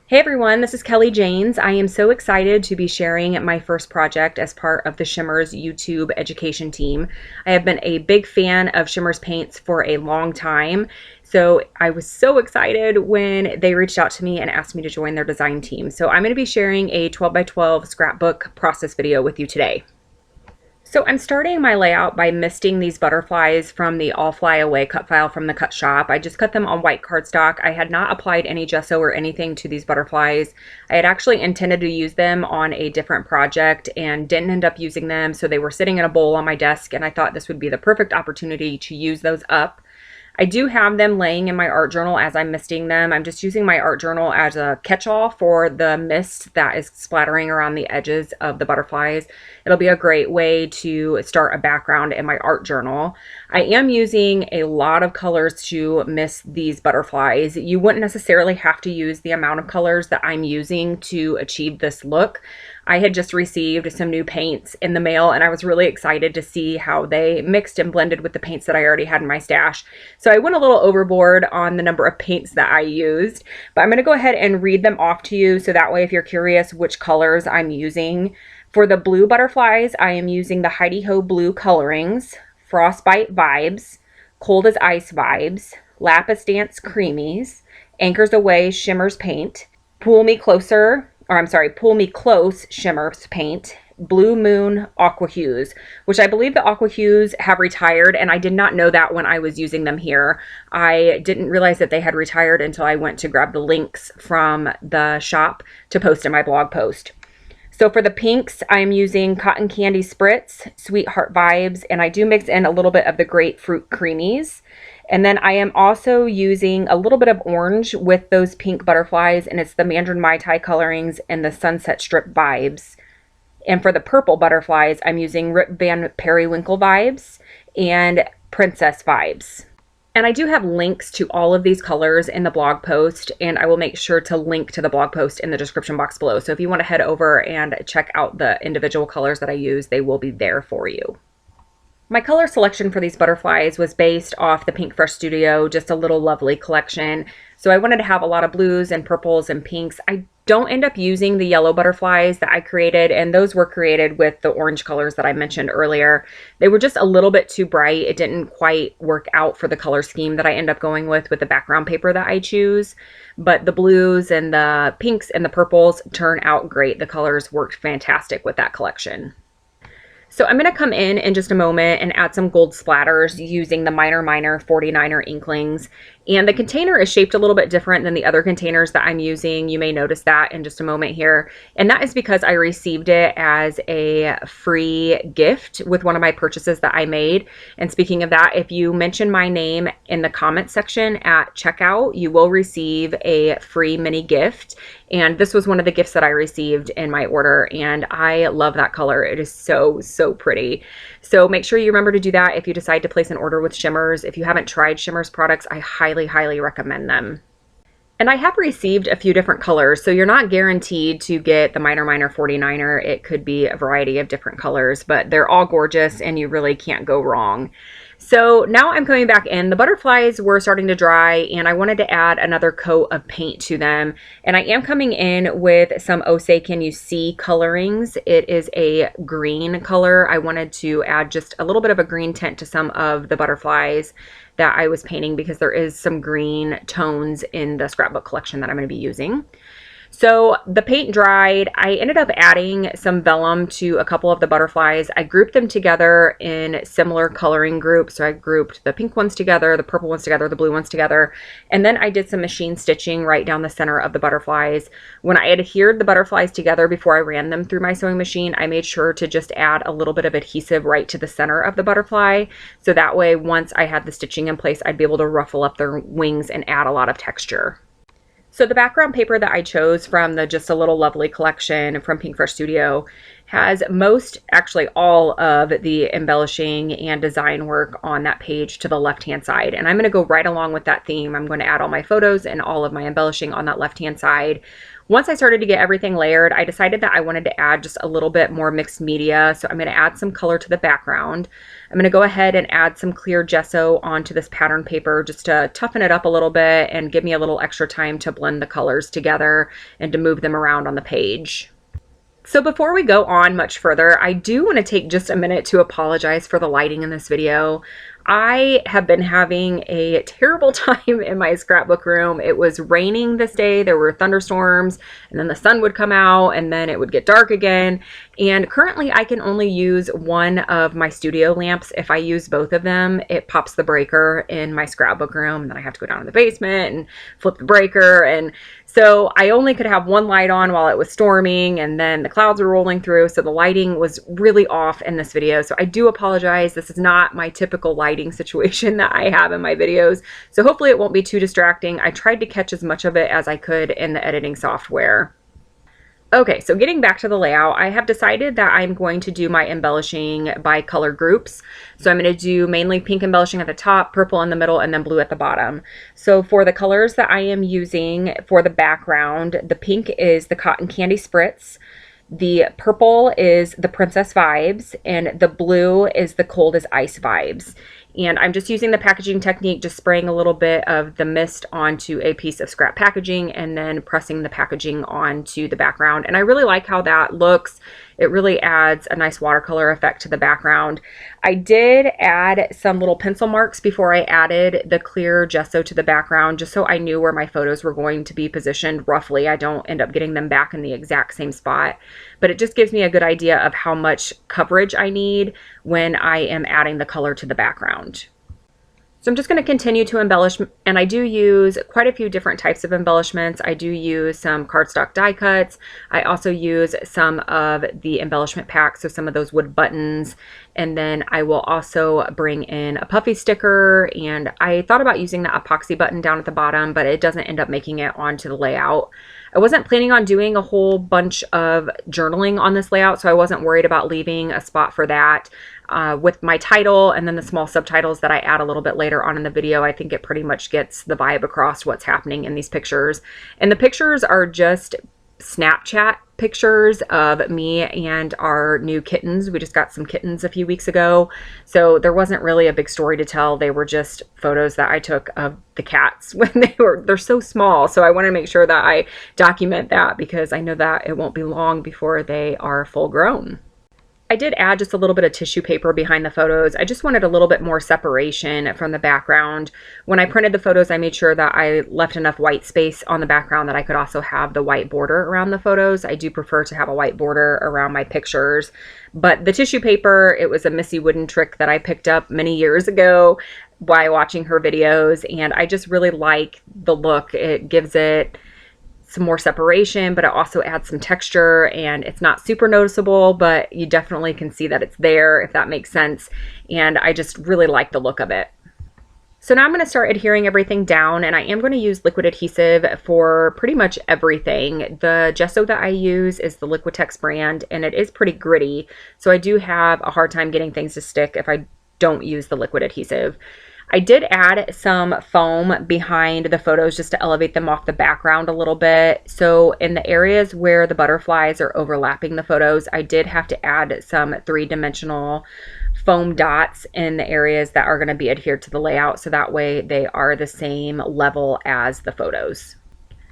Hey everyone, this is Kelly Janes. I am so excited to be sharing my first project as part of the Shimmerz YouTube education team. I have been a big fan of Shimmerz paints for a long time, so I was so excited when they reached out to me and asked me to join their design team. So I'm going to be sharing a 12 by 12 scrapbook process video with you today. So I'm starting my layout by misting these butterflies from the All Fly Away cut file from the cut shop. I just cut them on white cardstock. I had not applied any gesso or anything to these butterflies. I had actually intended to use them on a different project and didn't end up using them. So they were sitting in a bowl on my desk and I thought this would be the perfect opportunity to use those up. I do have them laying in my art journal as I'm misting them. I'm just using my art journal as a catch-all for the mist that is splattering around the edges of the butterflies. It'll be a great way to start a background in my art journal. I am using a lot of colors to mist these butterflies. You wouldn't necessarily have to use the amount of colors that I'm using to achieve this look. I had just received some new paints in the mail and I was really excited to see how they mixed and blended with the paints that I already had in my stash. So I went a little overboard on the number of paints that I used, but I'm going to go ahead and read them off to you so that way if you're curious which colors I'm using. For the blue butterflies, I am using the Heidi Ho Blue Colorings, Frostbite Vibes, Cold as Ice Vibes, Lapis Dance Creamies, Anchors Away Shimmerz Paint, Pull Me Close Shimmerz Paint, Blue Moon Aqua Hues, which I believe the Aqua Hues have retired, and I did not know that when I was using them here. I didn't realize that they had retired until I went to grab the links from the shop to post in my blog post. So for the pinks, I'm using Cotton Candy Spritz, Sweetheart Vibes, and I do mix in a little bit of the Grapefruit Creamies. And then I am also using a little bit of orange with those pink butterflies, and it's the Mandarin Mai Tai colorings and the Sunset Strip Vibes. And for the purple butterflies, I'm using Rip Van Periwinkle Vibes and Princess Vibes. And I do have links to all of these colors in the blog post, and I will make sure to link to the blog post in the description box below. So if you want to head over and check out the individual colors that I use, they will be there for you. My color selection for these butterflies was based off the Pink Fresh Studio, just a little lovely collection. So I wanted to have a lot of blues and purples and pinks. I don't end up using the yellow butterflies that I created, and those were created with the orange colors that I mentioned earlier. They were just a little bit too bright. It didn't quite work out for the color scheme that I end up going with the background paper that I choose. But the blues and the pinks and the purples turn out great. The colors worked fantastic with that collection. So I'm going to come in just a moment and add some gold splatters using the Minor 49er Inklings. And the container is shaped a little bit different than the other containers that I'm using. You may notice that in just a moment here. And that is because I received it as a free gift with one of my purchases that I made. And speaking of that, if you mention my name in the comment section at checkout, you will receive a free mini gift. And this was one of the gifts that I received in my order, and I love that color. It is so, so pretty. So make sure you remember to do that if you decide to place an order with Shimmerz. If you haven't tried Shimmerz products, I highly, highly recommend them. And I have received a few different colors, so you're not guaranteed to get the Minor 49er. It could be a variety of different colors, but they're all gorgeous and you really can't go wrong. So now I'm coming back in. The butterflies were starting to dry and I wanted to add another coat of paint to them. And I am coming in with some Osei Can You See colorings. It is a green color. I wanted to add just a little bit of a green tint to some of the butterflies that I was painting because there is some green tones in the scrapbook collection that I'm going to be using. So the paint dried. I ended up adding some vellum to a couple of the butterflies. I grouped them together in similar coloring groups. So I grouped the pink ones together, the purple ones together, the blue ones together. And then I did some machine stitching right down the center of the butterflies. When I adhered the butterflies together before I ran them through my sewing machine, I made sure to just add a little bit of adhesive right to the center of the butterfly. So that way, once I had the stitching in place, I'd be able to ruffle up their wings and add a lot of texture. So the background paper that I chose from the Just a Little Lovely collection from Pink Fresh Studio has actually all of the embellishing and design work on that page to the left-hand side. And I'm going to go right along with that theme. I'm going to add all my photos and all of my embellishing on that left-hand side. Once I started to get everything layered, I decided that I wanted to add just a little bit more mixed media. So I'm going to add some color to the background. I'm going to go ahead and add some clear gesso onto this pattern paper just to toughen it up a little bit and give me a little extra time to blend the colors together and to move them around on the page. So before we go on much further, I do want to take just a minute to apologize for the lighting in this video. I have been having a terrible time in my scrapbook room. It was raining this day, there were thunderstorms, and then the sun would come out and then it would get dark again. And currently I can only use one of my studio lamps. If I use both of them, it pops the breaker in my scrapbook room, and then I have to go down to the basement and flip the breaker. And so I only could have one light on while it was storming, and then the clouds were rolling through, so the lighting was really off in this video. So I do apologize. This is not my typical lighting situation that I have in my videos, so hopefully it won't be too distracting. I tried to catch as much of it as I could in the editing software. Okay, so getting back to the layout, I have decided that I'm going to do my embellishing by color groups. So I'm going to do mainly pink embellishing at the top, purple in the middle, and then blue at the bottom. So for the colors that I am using for the background, the pink is the Cotton Candy Spritz, the purple is the Princess Vibes, and the blue is the Cold as Ice Vibes. And I'm just using the packaging technique, just spraying a little bit of the mist onto a piece of scrap packaging and then pressing the packaging onto the background. And I really like how that looks. It really adds a nice watercolor effect to the background. I did add some little pencil marks before I added the clear gesso to the background, just so I knew where my photos were going to be positioned roughly. I don't end up getting them back in the exact same spot, but it just gives me a good idea of how much coverage I need when I am adding the color to the background. So I'm just going to continue to embellish, and I do use quite a few different types of embellishments. I do use some cardstock die cuts. I also use some of the embellishment packs, so some of those wood buttons, and then I will also bring in a puffy sticker, and I thought about using the epoxy button down at the bottom, but it doesn't end up making it onto the layout. I wasn't planning on doing a whole bunch of journaling on this layout, so I wasn't worried about leaving a spot for that. With my title and then the small subtitles that I add a little bit later on in the video, I think it pretty much gets the vibe across what's happening in these pictures. And the pictures are just Snapchat pictures of me and our new kittens. We just got some kittens a few weeks ago, so there wasn't really a big story to tell. They were just photos that I took of the cats when they're so small, so I want to make sure that I document that because I know that it won't be long before they are full grown. I did add just a little bit of tissue paper behind the photos. I just wanted a little bit more separation from the background. When I printed the photos, I made sure that I left enough white space on the background that I could also have the white border around the photos. I do prefer to have a white border around my pictures. But the tissue paper, it was a Missy Wooden trick that I picked up many years ago by watching her videos, and I just really like the look. It gives it some more separation, but it also adds some texture, and it's not super noticeable, but you definitely can see that it's there, if that makes sense. And I just really like the look of it. So now I'm going to start adhering everything down, and I am going to use liquid adhesive for pretty much everything. The gesso that I use is the Liquitex brand, and it is pretty gritty, so I do have a hard time getting things to stick if I don't use the liquid adhesive. I did add some foam behind the photos just to elevate them off the background a little bit. So in the areas where the butterflies are overlapping the photos, I did have to add some three-dimensional foam dots in the areas that are going to be adhered to the layout, so that way they are the same level as the photos.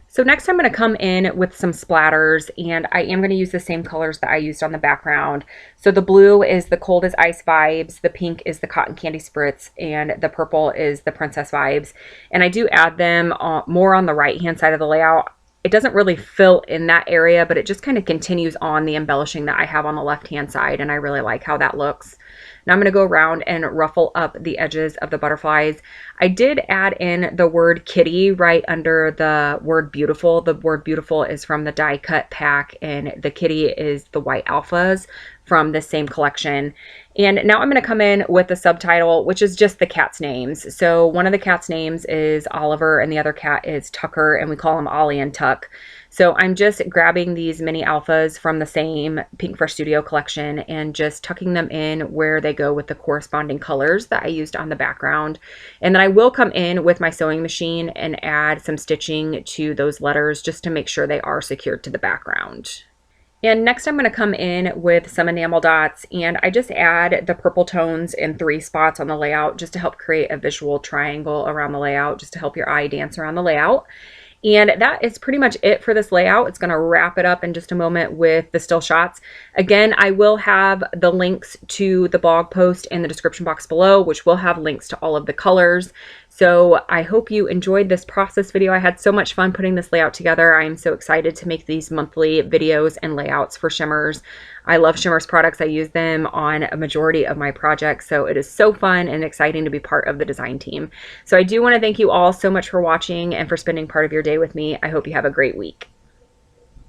So next I'm going to come in with some splatters, and I am going to use the same colors that I used on the background. So the blue is the Cold as Ice Vibes, the pink is the Cotton Candy Spritz, and the purple is the Princess Vibes. And I do add them more on the right hand side of the layout. It doesn't really fill in that area, but it just kind of continues on the embellishing that I have on the left hand side, and I really like how that looks. Now I'm going to go around and ruffle up the edges of the butterflies. I did add in the word kitty right under the word beautiful. The word beautiful is from the die cut pack, and the kitty is the white alphas from the same collection. And now I'm going to come in with the subtitle, which is just the cat's names. So one of the cat's names is Oliver and the other cat is Tucker, and we call them Ollie and Tuck. So I'm just grabbing these mini alphas from the same Pink Fresh Studio collection and just tucking them in where they go with the corresponding colors that I used on the background. And then I will come in with my sewing machine and add some stitching to those letters just to make sure they are secured to the background. And next I'm going to come in with some enamel dots, and I just add the purple tones in 3 spots on the layout just to help create a visual triangle around the layout, just to help your eye dance around the layout. And that is pretty much it for this layout. It's going to wrap it up in just a moment with the still shots. Again, I will have the links to the blog post in the description box below, which will have links to all of the colors. So I hope you enjoyed this process video. I had so much fun putting this layout together. I am so excited to make these monthly videos and layouts for Shimmerz. I love Shimmerz products. I use them on a majority of my projects, so it is so fun and exciting to be part of the design team. So I do want to thank you all so much for watching and for spending part of your day with me. I hope you have a great week.